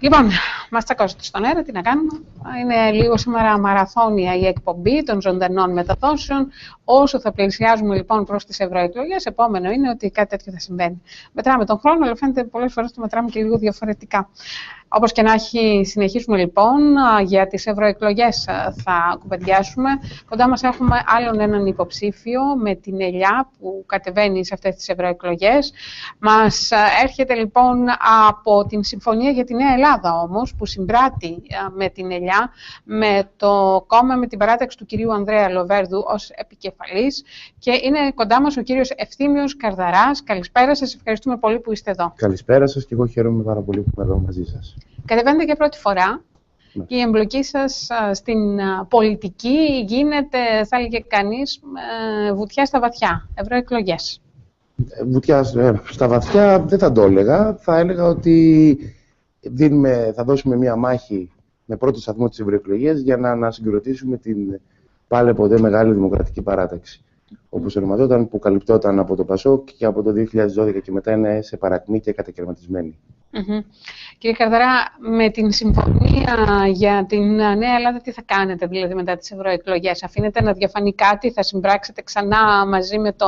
Λοιπόν, μας τσακώσετε στον αέρα, τι να κάνουμε. Είναι λίγο σήμερα μαραθώνια η εκπομπή των ζωντανών μεταδόσεων. Όσο θα πλησιάζουμε λοιπόν προς τις ευρωεκλογές, επόμενο είναι ότι κάτι τέτοιο θα συμβαίνει. Μετράμε τον χρόνο, αλλά φαίνεται πολλές φορές το μετράμε και λίγο διαφορετικά. Όπως και να έχει, συνεχίσουμε λοιπόν για τις ευρωεκλογές θα κουβεντιάσουμε. Κοντά μας έχουμε άλλον έναν υποψήφιο με την Ελιά που κατεβαίνει σε αυτές τις ευρωεκλογές. Μας έρχεται λοιπόν από την Συμφωνία για τη Νέα Ελλάδα όμως, που συμπράττει με την Ελιά, με το κόμμα, με την παράταξη του κυρίου Ανδρέα Λοβέρδου ως επικεφαλής, και είναι κοντά μας ο κύριος Ευθύμιος Καρδαράς. Καλησπέρα σας, ευχαριστούμε πολύ που είστε εδώ. Καλησπέρα σας και εγώ χαίρομαι πάρα πολύ που είμαι εδώ μαζί σας. Κατεβαίνετε για πρώτη φορά και η εμπλοκή σας στην πολιτική γίνεται, θα έλεγε κανείς, βουτιά στα βαθιά, ευρωεκλογές. Βουτιά στα βαθιά δεν θα το έλεγα. Θα έλεγα ότι θα δώσουμε μία μάχη με πρώτο σταθμό τις ευρωεκλογές για να ανασυγκροτήσουμε την πάλι ποτέ μεγάλη δημοκρατική παράταξη. Όπως ονομαζόταν, που καλυπτόταν από το ΠΑΣΟΚ και από το 2012 και μετά είναι σε παρακμή και κατακαιρματισμένη. Κύριε Καρδαρά, με την Συμφωνία για την Νέα Ελλάδα τι θα κάνετε δηλαδή μετά τις ευρωεκλογές? Αφήνετε να διαφανεί κάτι, θα συμπράξετε ξανά μαζί με το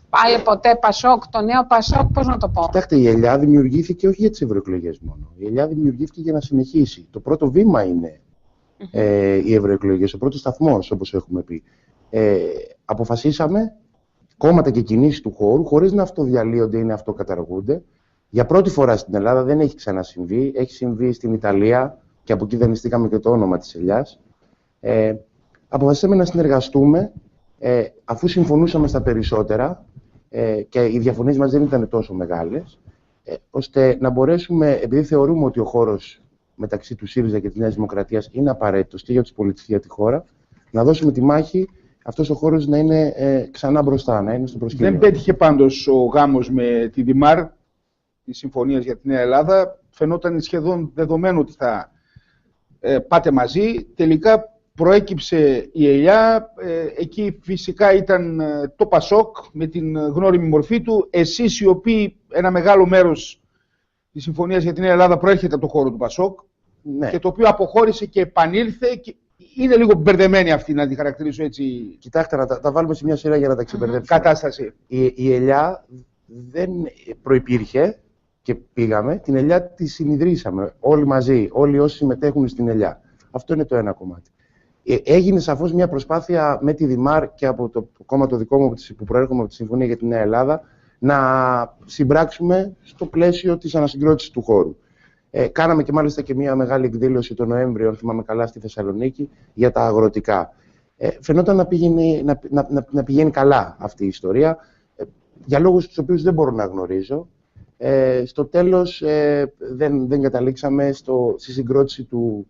πάλι ποτέ ΠΑΣΟΚ, το νέο ΠΑΣΟΚ, πώς να το πω? Κοιτάξτε, η Ελιά δημιουργήθηκε όχι για τις ευρωεκλογές μόνο. Η Ελιά δημιουργήθηκε για να συνεχίσει. Το πρώτο βήμα είναι οι ευρωεκλογές, ο πρώτος σταθμός, όπως έχουμε πει. Αποφασίσαμε κόμματα και κινήσεις του χώρου, χωρίς να αυτοδιαλύονται ή να αυτοκαταργούνται. Για πρώτη φορά στην Ελλάδα, δεν έχει ξανασυμβεί. Έχει συμβεί στην Ιταλία και από εκεί δανειστήκαμε και το όνομα της Ελιάς. Αποφασίσαμε να συνεργαστούμε, αφού συμφωνούσαμε στα περισσότερα και οι διαφωνίες μας δεν ήταν τόσο μεγάλες, ώστε να μπορέσουμε, επειδή θεωρούμε ότι ο χώρος μεταξύ του ΣΥΡΙΖΑ και της Νέας Δημοκρατίας είναι απαραίτητος και για τους πολίτες και για τη χώρα, να δώσουμε τη μάχη αυτός ο χώρος να είναι ξανά μπροστά, να είναι στο προσκήνιο. Δεν πέτυχε πάντως ο γάμος με τη Δημάρ της Συμφωνίας για τη Νέα Ελλάδα. Φαινόταν σχεδόν δεδομένο ότι θα πάτε μαζί. Τελικά προέκυψε η Ελιά. Εκεί φυσικά ήταν το ΠΑΣΟΚ με την γνώριμη μορφή του. Εσείς οι οποίοι ένα μεγάλο μέρος της Συμφωνίας για τη Νέα Ελλάδα προέρχεται από το χώρο του ΠΑΣΟΚ, ναι, και το οποίο αποχώρησε και επανήλθε. Και είναι λίγο μπερδεμένη αυτή, να τη χαρακτηρίσω έτσι. Κοιτάξτε, να τα βάλουμε σε μια σειρά για να τα ξεμπερδέψουμε. Κατάσταση. Η Ελιά δεν προϋπήρχε και πήγαμε. Την Ελιά τη συνειδρήσαμε όλοι μαζί, όλοι όσοι συμμετέχουν στην Ελιά. Αυτό είναι το ένα κομμάτι. Έγινε σαφώς μια προσπάθεια με τη Δημάρ και από το κόμμα το δικό μου που προέρχομαι από τη Συμφωνία για τη Νέα Ελλάδα να συμπράξουμε στο πλαίσιο της ανασυγκρότησης του χώρου. Κάναμε και μάλιστα και μια μεγάλη εκδήλωση τον Νοέμβριο, αν θυμάμαι καλά, στη Θεσσαλονίκη για τα αγροτικά. Φαινόταν να πηγαίνει καλά αυτή η ιστορία, για λόγους τους οποίους δεν μπορώ να γνωρίζω. Στο τέλος δεν καταλήξαμε στη συγκρότηση του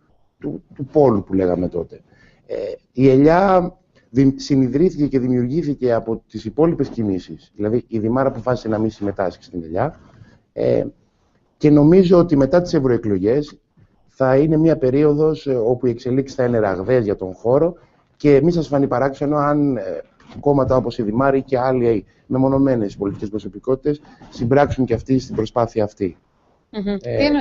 πόλου που λέγαμε τότε. Η Ελιά συνειδρύθηκε και δημιουργήθηκε από τις υπόλοιπες κινήσεις. Δηλαδή η Δημάρα αποφάσισε να μην συμμετάσχει στην Ελιά. Και νομίζω ότι μετά τις ευρωεκλογές θα είναι μια περίοδος όπου οι εξελίξεις θα είναι ραγδαίες για τον χώρο και μη σας φανεί παράξενο αν κόμματα όπως η Δημάρη και άλλοι μεμονωμένες πολιτικές προσωπικότητες συμπράξουν και αυτοί στην προσπάθεια αυτή.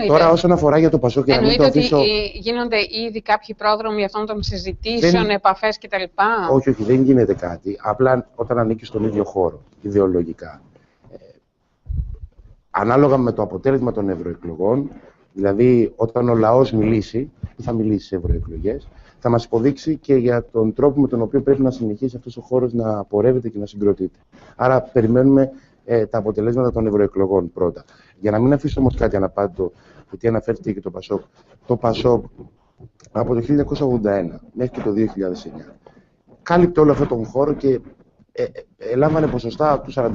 Τώρα, όσον αφορά για το ΠΑΣΟΚ και να μην το αφήσω... ότι γίνονται ήδη κάποιοι πρόδρομοι αυτών των συζητήσεων, επαφές κτλ? Όχι, δεν γίνεται κάτι. Απλά όταν ανήκει στον ίδιο χώρο, ιδεολογικά. Ανάλογα με το αποτέλεσμα των ευρωεκλογών, δηλαδή όταν ο λαός μιλήσει, που θα μιλήσει σε ευρωεκλογές, θα μας υποδείξει και για τον τρόπο με τον οποίο πρέπει να συνεχίσει αυτός ο χώρος να πορεύεται και να συγκροτείται. Άρα περιμένουμε τα αποτελέσματα των ευρωεκλογών πρώτα. Για να μην αφήσω όμως κάτι αναπάντητο, γιατί αναφέρθηκε και το ΠΑΣΟΚ. Το ΠΑΣΟΚ από το 1981 μέχρι και το 2009 κάλυπτε όλο αυτόν τον χώρο και έλαμβανε ποσοστά του 45%.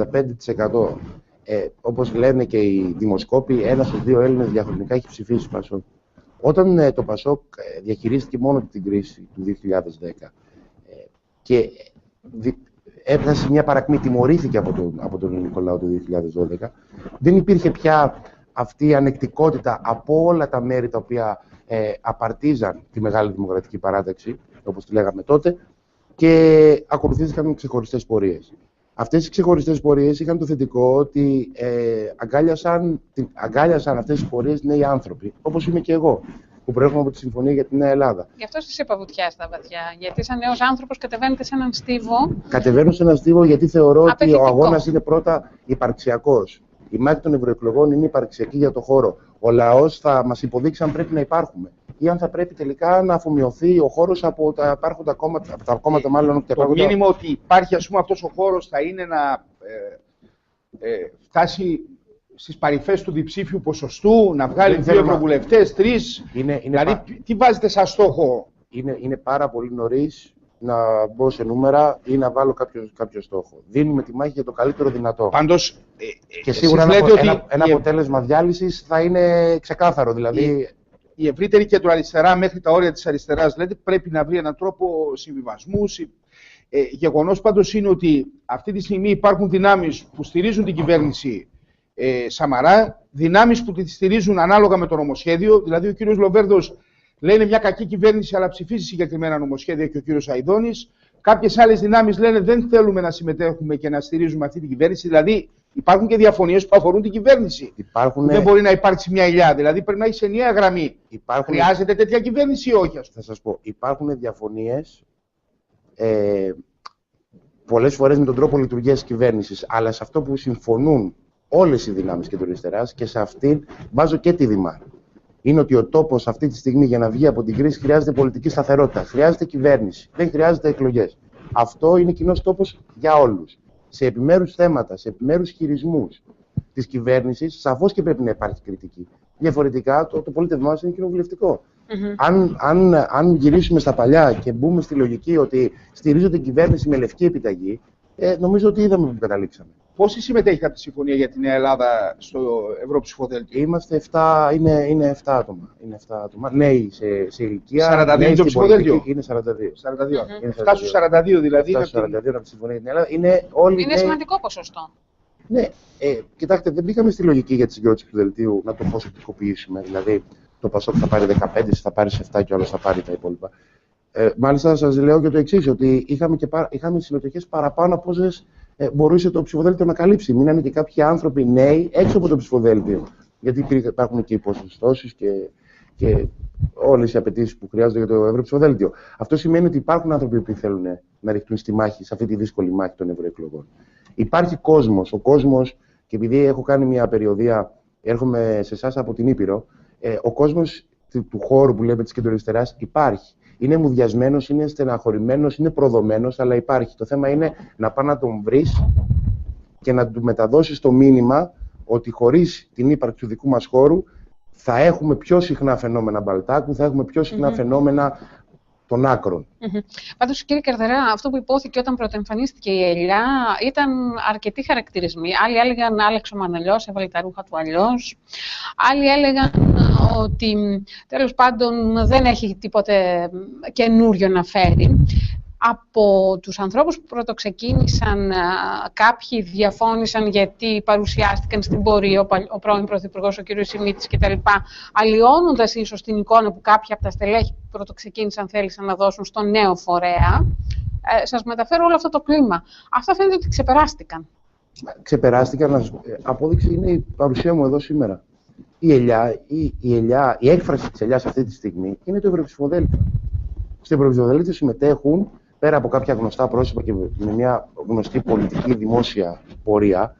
Όπως λένε και οι δημοσκόποι, 1 στους 2 Έλληνες διαχρονικά έχει ψηφίσει ΠΑΣΟΚ. Όταν το ΠΑΣΟΚ διαχειρίστηκε μόνο την κρίση του 2010 και έφτασε μια παρακμή, τιμωρήθηκε από τον ελληνικό λαό του 2012, δεν υπήρχε πια αυτή η ανεκτικότητα από όλα τα μέρη τα οποία απαρτίζαν τη μεγάλη δημοκρατική παράταξη, όπως τη λέγαμε τότε, και ακολουθήθηκαν ξεχωριστές πορείες. Αυτές οι ξεχωριστές πορείες είχαν το θετικό ότι αγκάλιασαν αυτές τις πορείες νέοι άνθρωποι, όπως είμαι και εγώ, που προέρχομαι από τη Συμφωνία για τη Νέα Ελλάδα. Γι' αυτό σας είπα βουτιά στα βαθιά. Γιατί σαν νέος άνθρωπος κατεβαίνετε σε έναν στίβο. Κατεβαίνω σε έναν στίβο γιατί θεωρώ ότι ο αγώνας είναι πρώτα υπαρξιακός. Η μάχη των ευρωεκλογών είναι υπαρξιακή για το χώρο. Ο λαός θα μας υποδείξει αν πρέπει να υπάρχουμε ή αν θα πρέπει τελικά να αφομοιωθεί ο χώρος από τα υπάρχοντα κόμματα. Από τα κόμματα, μάλλον. Το μήνυμα ότι υπάρχει, ας πούμε, αυτός ο χώρος θα είναι να φτάσει στις παρυφές του διψήφιου ποσοστού, να βγάλει 2 ευρωβουλευτές, 3. Δηλαδή, τι βάζετε σαν στόχο? Είναι πάρα πολύ νωρίς να μπω σε νούμερα ή να βάλω κάποιο στόχο. Δίνουμε τη μάχη για το καλύτερο δυνατό. Πάντως, και σίγουρα ένα αποτέλεσμα διάλυσης θα είναι ξεκάθαρο. Δηλαδή, η ευρύτερη κεντροαριστερά μέχρι τα όρια της αριστεράς, λέτε, πρέπει να βρει έναν τρόπο συμβιβασμούς. Γεγονός πάντως είναι ότι αυτή τη στιγμή υπάρχουν δυνάμεις που στηρίζουν την κυβέρνηση Σαμαρά, δυνάμεις που τη στηρίζουν ανάλογα με το νομοσχέδιο. Δηλαδή, ο κύριος Λοβέρδος λένε μια κακή κυβέρνηση, αλλά ψηφίζει συγκεκριμένα νομοσχέδια, και ο κύριος Αηδόνης. Κάποιες άλλες δυνάμεις λένε δεν θέλουμε να συμμετέχουμε και να στηρίζουμε αυτή την κυβέρνηση. Δηλαδή, υπάρχουν και διαφωνίες που αφορούν την κυβέρνηση. Δεν μπορεί να υπάρξει μια ηλιά. Δηλαδή, πρέπει να έχει ενιαία γραμμή. Χρειάζεται τέτοια κυβέρνηση ή όχι? Θα σας πω, υπάρχουν διαφωνίες πολλές φορές με τον τρόπο λειτουργίας της κυβέρνησης, αλλά σε αυτό που συμφωνούν όλες οι δυνάμεις κεντροαριστεράς, και σε αυτήν βάζω και τη Δημάρ, είναι ότι ο τόπος αυτή τη στιγμή για να βγει από την κρίση χρειάζεται πολιτική σταθερότητα, χρειάζεται κυβέρνηση, δεν χρειάζεται εκλογές. Αυτό είναι κοινός τόπος για όλους. Σε επιμέρους θέματα, σε επιμέρους χειρισμούς της κυβέρνησης, σαφώς και πρέπει να υπάρχει κριτική. Διαφορετικά, το πολίτευμά μας είναι κοινοβουλευτικό. Αν γυρίσουμε στα παλιά και μπούμε στη λογική ότι στηρίζονται την κυβέρνηση με λευκή επιταγή, νομίζω ότι είδαμε που καταλήξαμε. Πόσοι συμμετέχετε από τη Συμφωνία για τη Νέα Ελλάδα στο Ευρωψηφοδέλτιο? Είμαστε 7, είναι 7 άτομα. Είναι 7 άτομα. Νέοι σε ηλικία. 42 το ψηφοδέλτιο? Είναι 42. 7 στους 42 δηλαδή. 7 στους 42 από τη Συμφωνία για την Ελλάδα. Είναι σημαντικό ποσοστό. Ναι, κοιτάξτε, δεν μπήκαμε στη λογική για τη συγκρότηση του ψηφοδελτίου να το ποσοτικοποιήσουμε. Δηλαδή, το Πασόκ θα πάρει 15, θα πάρει 7 και όλος θα πάρει τα υπόλοιπα. Μάλιστα, σας λέω και το εξής, ότι είχαμε συμμετοχές παραπάνω από όσες μπορούσε το ψηφοδέλτιο να καλύψει. Μείνανε και κάποιοι άνθρωποι νέοι έξω από το ψηφοδέλτιο. Γιατί υπάρχουν και οι ποσοστώσεις και όλες οι απαιτήσεις που χρειάζονται για το ευρωψηφοδέλτιο. Αυτό σημαίνει ότι υπάρχουν άνθρωποι που θέλουν να ρηχτούν στη μάχη, σε αυτή τη δύσκολη μάχη των ευρωεκλογών. Υπάρχει κόσμος. Ο κόσμος, και επειδή έχω κάνει μια περιοδεία, έρχομαι σε εσάς από την Ήπειρο, ο κόσμος του χώρου που λέμε της κεντροαριστεράς υπάρχει. Είναι μουδιασμένος, είναι στεναχωρημένος, είναι προδομένος, αλλά υπάρχει. Το θέμα είναι να πάει να τον βρεις και να του μεταδώσεις το μήνυμα ότι χωρίς την ύπαρξη του δικού μας χώρου θα έχουμε πιο συχνά φαινόμενα Μπαλτάκου, θα έχουμε πιο συχνά φαινόμενα των άκρων. Πάντως, κύριε Καρδερά, αυτό που υπόθηκε όταν πρωτοεμφανίστηκε η Ελιά ήταν αρκετοί χαρακτηρισμοί. Άλλοι έλεγαν άλλαξε ο Μανολιός, έβαλε τα ρούχα του αλλιώς. Άλλοι έλεγαν ότι τέλος πάντων δεν έχει τίποτε καινούριο να φέρει. Από τους ανθρώπους που πρωτοξεκίνησαν, κάποιοι διαφώνησαν γιατί παρουσιάστηκαν στην πορεία, ο πρώην Πρωθυπουργός, ο κ. Σιμίτης κτλ., αλλοιώνοντας ίσως την εικόνα που κάποιοι από τα στελέχη που πρωτοξεκίνησαν θέλησαν να δώσουν στον νέο φορέα. Σας μεταφέρω όλο αυτό το κλίμα. Αυτά φαίνεται ότι ξεπεράστηκαν. Ξεπεράστηκαν. Απόδειξη είναι η παρουσία μου εδώ σήμερα. Η έκφραση της Ελιάς αυτή τη στιγμή είναι το ευρωψηφοδέλτιο. Στο ευρωψηφοδέλτιο συμμετέχουν, πέρα από κάποια γνωστά πρόσωπα και με μια γνωστή πολιτική δημόσια πορεία,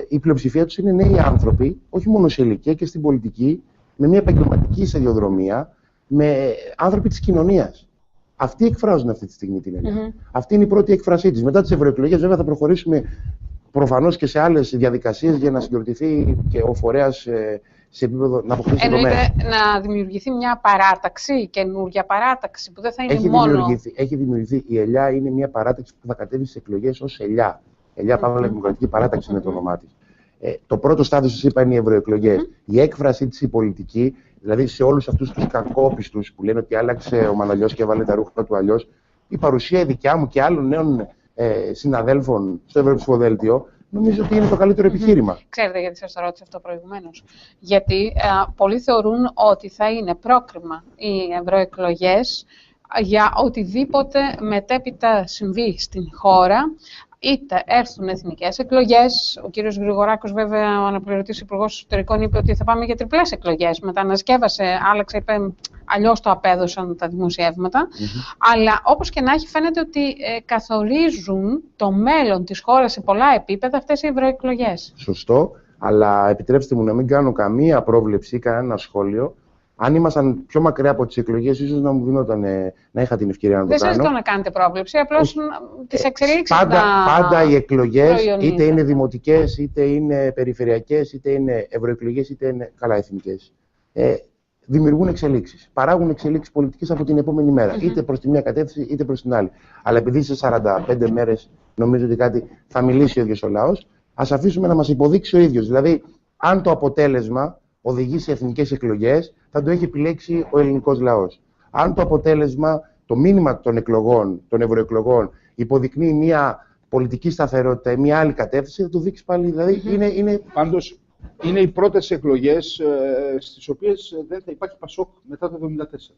η πλειοψηφία τους είναι νέοι άνθρωποι, όχι μόνο σε ηλικία και στην πολιτική, με μια επαγγελματική σταδιοδρομία, με άνθρωποι της κοινωνίας. Αυτοί εκφράζουν αυτή τη στιγμή την Ελιά. Αυτή είναι η πρώτη έκφρασή της. Μετά τις ευρωεκλογές, βέβαια, θα προχωρήσουμε προφανώς και σε άλλες διαδικασίες για να συγκροτηθεί και ο φορέας σε επίπεδο να αποκτήσει δομές. Εννοείται να δημιουργηθεί μια παράταξη, καινούργια παράταξη, που δεν θα είναι μόνο. Έχει δημιουργηθεί. Η Ελιά είναι μια παράταξη που θα κατέβει στις εκλογές ως Ελιά. Ελιά Παύλα Δημοκρατική Παράταξη είναι το όνομά της. Το πρώτο στάδιο, σας είπα, είναι οι ευρωεκλογές. Η έκφρασή της η πολιτική, δηλαδή σε όλους αυτούς τους κακόπιστους που λένε ότι άλλαξε ο Μανολιός και έβαλε τα ρούχα του αλλιώς, η παρουσία η δικιά μου και άλλων νέων συναδέλφων στο ευρωψηφοδέλτιο, νομίζω ότι είναι το καλύτερο επιχείρημα. Ξέρετε γιατί σας το ρώτησα αυτό προηγουμένως? Γιατί πολλοί θεωρούν ότι θα είναι πρόκριμα οι ευρωεκλογές για οτιδήποτε μετέπειτα συμβεί στην χώρα, είτε έρθουν εθνικές εκλογές. Ο κύριος Γρηγοράκος, βέβαια, ο αναπληρωτής υπουργός εσωτερικών, είπε ότι θα πάμε για τριπλές εκλογές. Μετανασκεύασε, άλλαξε, είπε, αλλιώς το απέδωσαν τα δημοσιεύματα. Αλλά όπως και να έχει, φαίνεται ότι καθορίζουν το μέλλον της χώρας σε πολλά επίπεδα αυτές οι ευρωεκλογές. Σωστό, αλλά επιτρέψτε μου να μην κάνω καμία πρόβλεψη ή κανένα σχόλιο. Αν ήμασταν πιο μακριά από τις εκλογές, ίσως να μου δίνονταν να είχα την ευκαιρία να το κάνω. Δεν σας ζητώ να κάνετε πρόβλεψη, απλώς τις εξελίξεις πάντα οι εκλογές, είτε είναι δημοτικές, είτε είναι περιφερειακές, είτε είναι ευρωεκλογές, είτε είναι εθνικές, δημιουργούν εξελίξεις. Παράγουν εξελίξεις πολιτικές από την επόμενη μέρα, είτε προς τη μία κατεύθυνση, είτε προς την άλλη. Αλλά επειδή σε 45 μέρες νομίζω ότι κάτι θα μιλήσει ο ίδιος ο λαός, ας αφήσουμε να μας υποδείξει ο ίδιος. Δηλαδή, αν το αποτέλεσμα οδηγεί σε εθνικές εκλογές, θα το έχει επιλέξει ο ελληνικός λαός. Αν το αποτέλεσμα, το μήνυμα των εκλογών, των ευρωεκλογών, υποδεικνύει μια πολιτική σταθερότητα ή μια άλλη κατεύθυνση, θα το δείξει πάλι. Δηλαδή, Πάντως, είναι οι πρώτες εκλογές στις οποίες δεν θα υπάρχει ΠΑΣΟΚ μετά το 1974.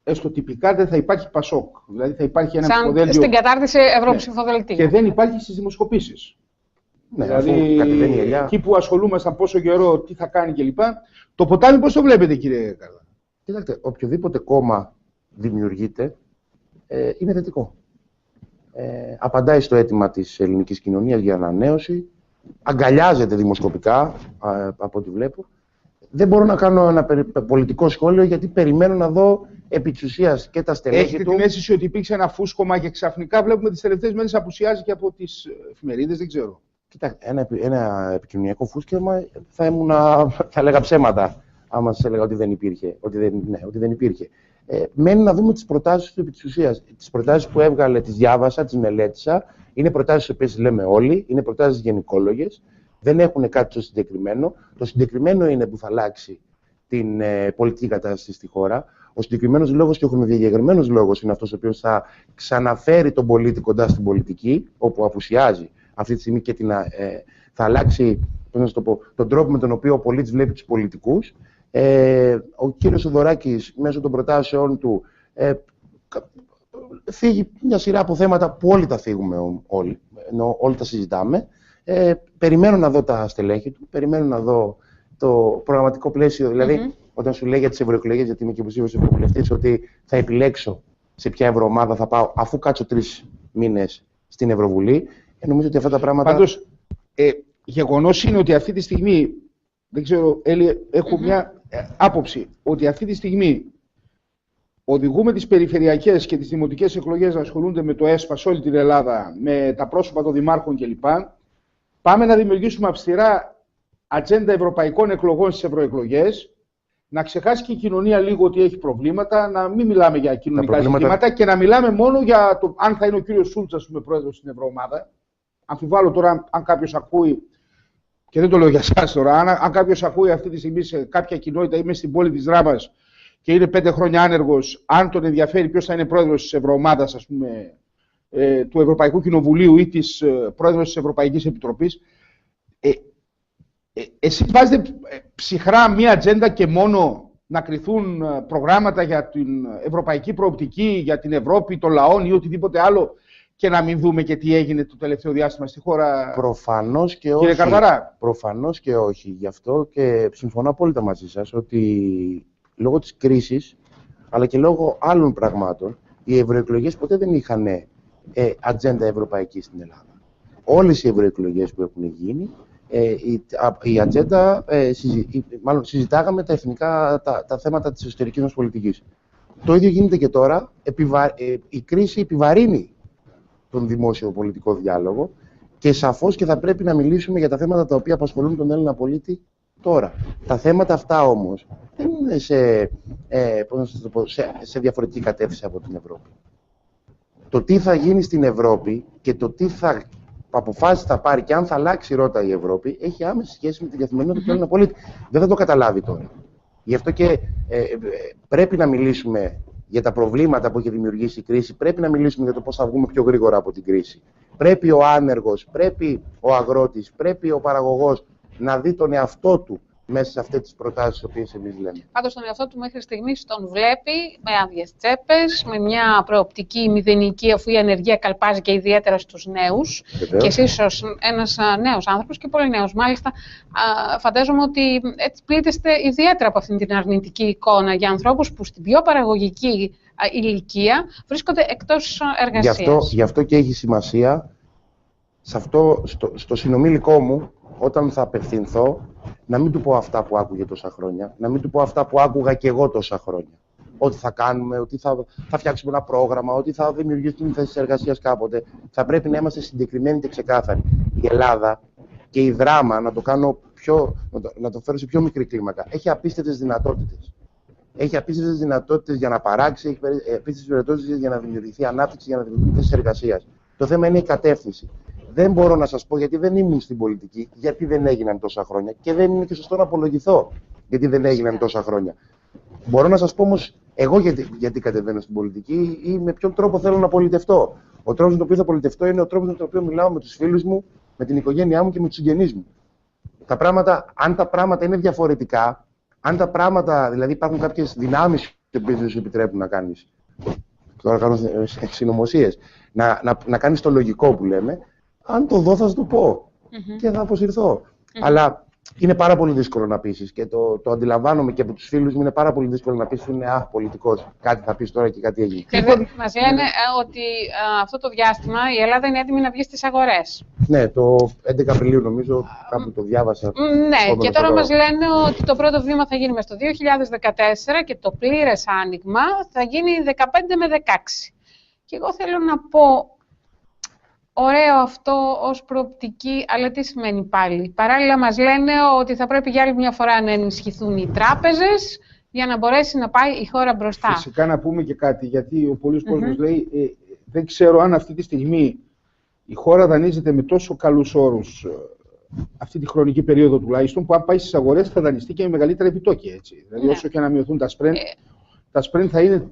Έστω τυπικά δεν θα υπάρχει ΠΑΣΟΚ. Δηλαδή, θα υπάρχει ένα ψηφοδέλτιο. Στην κατάρτιση ευρωψηφοδελτίου. Και δεν υπάρχει στις δημοσκοπήσεις. Ναι, δηλαδή, εκεί που ασχολούμασταν πόσο καιρό, τι θα κάνει κλπ. Το ποτάμι πώς το βλέπετε, κύριε Καρδά? Κοιτάξτε, οποιοδήποτε κόμμα δημιουργείται είναι θετικό. Απαντάει στο αίτημα της ελληνικής κοινωνίας για ανανέωση, αγκαλιάζεται δημοσκοπικά, από ό,τι βλέπω. Δεν μπορώ να κάνω ένα πολιτικό σχόλιο, γιατί περιμένω να δω επί της ουσίας και τα στελέχη του. Έχετε την αίσθηση ότι υπήρξε ένα φούσκωμα και ξαφνικά βλέπουμε τις τελευταίες μέρες απουσιάζει και από τις εφημερίδες, δεν ξέρω. Κοιτάξτε, ένα επικοινωνιακό φούσκωμα θα λέγα ψέματα, άμα σας έλεγα ότι δεν υπήρχε. Ότι δεν υπήρχε. Μένει να δούμε τις προτάσεις του επί της ουσίας. Τις προτάσεις που έβγαλε, τις διάβασα, τις μελέτησα. Είναι προτάσεις τις οποίες λέμε όλοι, είναι προτάσεις γενικόλογες. Δεν έχουν κάτι το συγκεκριμένο. Το συγκεκριμένο είναι που θα αλλάξει την πολιτική κατάσταση στη χώρα. Ο συγκεκριμένος λόγος και ο χρονοδιαγεγραμμένος λόγος είναι αυτός ο οποίος θα ξαναφέρει τον πολίτη κοντά στην πολιτική, όπου απουσιάζει αυτή τη στιγμή και θα αλλάξει τον τρόπο με τον οποίο ο πολίτης βλέπει τους πολιτικούς. Ο κύριος Θοδωράκης, μέσω των προτάσεών του, θίγει μια σειρά από θέματα που όλοι τα θίγουμε, όλοι τα συζητάμε. Περιμένω να δω τα στελέχη του, περιμένω να δω το προγραμματικό πλαίσιο, δηλαδή όταν σου λέει για τις ευρωεκλογές, γιατί είμαι και υποψήφιος ευρωβουλευτής, ότι θα επιλέξω σε ποια ευρωομάδα θα πάω αφού κάτσω 3 μήνες στην Ευρωβουλή. Νομίζω ότι αυτά τα πράγματα. Πάντως, γεγονός είναι ότι αυτή τη στιγμή, δεν ξέρω, Έλλη, έχω μια άποψη, ότι αυτή τη στιγμή οδηγούμε τις περιφερειακές και τις δημοτικές εκλογές να ασχολούνται με το ΕΣΠΑ σε όλη την Ελλάδα, με τα πρόσωπα των δημάρχων κλπ. Πάμε να δημιουργήσουμε αυστηρά ατζέντα ευρωπαϊκών εκλογών στις ευρωεκλογές, να ξεχάσει και η κοινωνία λίγο ότι έχει προβλήματα, να μην μιλάμε για κοινωνικά ζητήματα και να μιλάμε μόνο για το αν θα είναι ο κύριος Σούλτς, ας πούμε, πρόεδρος στην Ευρωομάδα. Αμφιβάλλω τώρα αν κάποιος ακούει, και δεν το λέω για εσάς τώρα, αν κάποιος ακούει αυτή τη στιγμή σε κάποια κοινότητα ή μες στην πόλη της Δράμας και είναι 5 χρόνια άνεργος, αν τον ενδιαφέρει ποιος θα είναι πρόεδρος της Ευρωομάδας, ας πούμε, του Ευρωπαϊκού Κοινοβουλίου ή της πρόεδρος της Ευρωπαϊκής Επιτροπής, εσείς βάζετε ψυχρά μία ατζέντα και μόνο να κριθούν προγράμματα για την ευρωπαϊκή προοπτική, για την Ευρώπη, των λαών ή οτιδήποτε άλλο, και να μην δούμε και τι έγινε το τελευταίο διάστημα στη χώρα? Προφανώς και όχι. Κύριε Καρδαρά. Προφανώς και όχι. Γι' αυτό και συμφωνώ απόλυτα μαζί σας ότι λόγω της κρίσης, αλλά και λόγω άλλων πραγμάτων, οι ευρωεκλογές ποτέ δεν είχαν ατζέντα ευρωπαϊκή στην Ελλάδα. Όλες οι ευρωεκλογές που έχουν γίνει, η ατζέντα, μάλλον συζητάγαμε τα εθνικά, τα θέματα της εσωτερικής μας πολιτικής. Το ίδιο γίνεται και τώρα. Η κρίση επιβαρύνει τον δημόσιο πολιτικό διάλογο και σαφώς και θα πρέπει να μιλήσουμε για τα θέματα τα οποία απασχολούν τον Έλληνα πολίτη τώρα. Τα θέματα αυτά όμως δεν είναι σε διαφορετική κατεύθυνση από την Ευρώπη. Το τι θα γίνει στην Ευρώπη και το τι αποφάσεις θα πάρει και αν θα αλλάξει ρότα η Ευρώπη έχει άμεση σχέση με την καθημερινότητα του Έλληνα πολίτη. Δεν θα το καταλάβει τώρα. Γι' αυτό και πρέπει να μιλήσουμε για τα προβλήματα που έχει δημιουργήσει η κρίση, πρέπει να μιλήσουμε για το πώς θα βγούμε πιο γρήγορα από την κρίση. Πρέπει ο άνεργος, πρέπει ο αγρότης, πρέπει ο παραγωγός να δει τον εαυτό του μέσα σε αυτές τις προτάσεις τις οποίες εμείς λέμε. Πάντως τον εαυτό του μέχρι στιγμής τον βλέπει με άδειες τσέπες, με μια προοπτική μηδενική, αφού η ανεργία καλπάζει και ιδιαίτερα στους νέους. Βεβαίως. Και εσείς ως ένας νέος άνθρωπος και πολύ νέος μάλιστα, φαντάζομαι ότι έτσι πλήττεστε ιδιαίτερα από αυτήν την αρνητική εικόνα για ανθρώπους που στην πιο παραγωγική ηλικία βρίσκονται εκτός εργασίας. Γι' αυτό και έχει σημασία στο συνομήλικό μου, όταν θα απευθυνθώ, να μην του πω αυτά που άκουγε τόσα χρόνια, να μην του πω αυτά που άκουγα και εγώ τόσα χρόνια. Ότι θα κάνουμε, ότι θα φτιάξουμε ένα πρόγραμμα, ότι θα δημιουργήσουμε θέσεις εργασίας κάποτε. Θα πρέπει να είμαστε συγκεκριμένοι και ξεκάθαροι. Η Ελλάδα και η Δράμα, να το φέρω σε πιο μικρή κλίμακα, έχει απίστευτες δυνατότητες. Έχει απίστευτες δυνατότητες για να παράξει, έχει απίστευτες δυνατότητες για να δημιουργηθεί ανάπτυξη, για να δημιουργηθεί θέσεις εργασίας. Το θέμα είναι η κατεύθυνση. Δεν μπορώ να σας πω, γιατί δεν ήμουν στην πολιτική, γιατί δεν έγιναν τόσα χρόνια και δεν είναι και σωστό να απολογηθώ γιατί δεν έγιναν τόσα χρόνια. Μπορώ να σας πω όμως εγώ γιατί κατεβαίνω στην πολιτική ή με ποιον τρόπο θέλω να πολιτευτώ. Ο τρόπος με τον οποίο θα πολιτευτώ είναι ο τρόπος με τον οποίο μιλάω με τους φίλους μου, με την οικογένειά μου και με τους συγγενείς μου. Αν τα πράγματα είναι διαφορετικά, αν τα πράγματα, δηλαδή υπάρχουν κάποιες δυνάμεις που δεν σου επιτρέπουν να κάνεις, τώρα κάνω συνωμοσίες, να κάνεις το λογικό που λέμε, αν το δω θα σου το πω και θα αποσυρθώ. Αλλά είναι πάρα πολύ δύσκολο να πείσεις και το αντιλαμβάνομαι και από τους φίλους μου, είναι πάρα πολύ δύσκολο να πείσεις ότι είναι πολιτικός. Κάτι θα πεις τώρα και κάτι έγινε. Μας λένε ότι αυτό το διάστημα η Ελλάδα είναι έτοιμη να βγει στις αγορές. Ναι, το 11 Απριλίου νομίζω κάπου το διάβασα. Ναι, και τώρα μας λένε ότι το πρώτο βήμα θα γίνει μες το 2014 και το πλήρες άνοιγμα θα γίνει 15 με 16. Και εγώ θέλω να πω, ωραίο αυτό ως προοπτική, αλλά τι σημαίνει πάλι? Παράλληλα μας λένε ότι θα πρέπει για άλλη μια φορά να ενισχυθούν οι τράπεζες για να μπορέσει να πάει η χώρα μπροστά. Φυσικά να πούμε και κάτι, γιατί ο πολλής κόσμος λέει, δεν ξέρω αν αυτή τη στιγμή η χώρα δανείζεται με τόσο καλούς όρους, αυτή τη χρονική περίοδο τουλάχιστον, που αν πάει στις αγορές θα δανειστεί και με μεγαλύτερα επιτόκια. Έτσι. Δηλαδή όσο και να μειωθούν τα spread θα είναι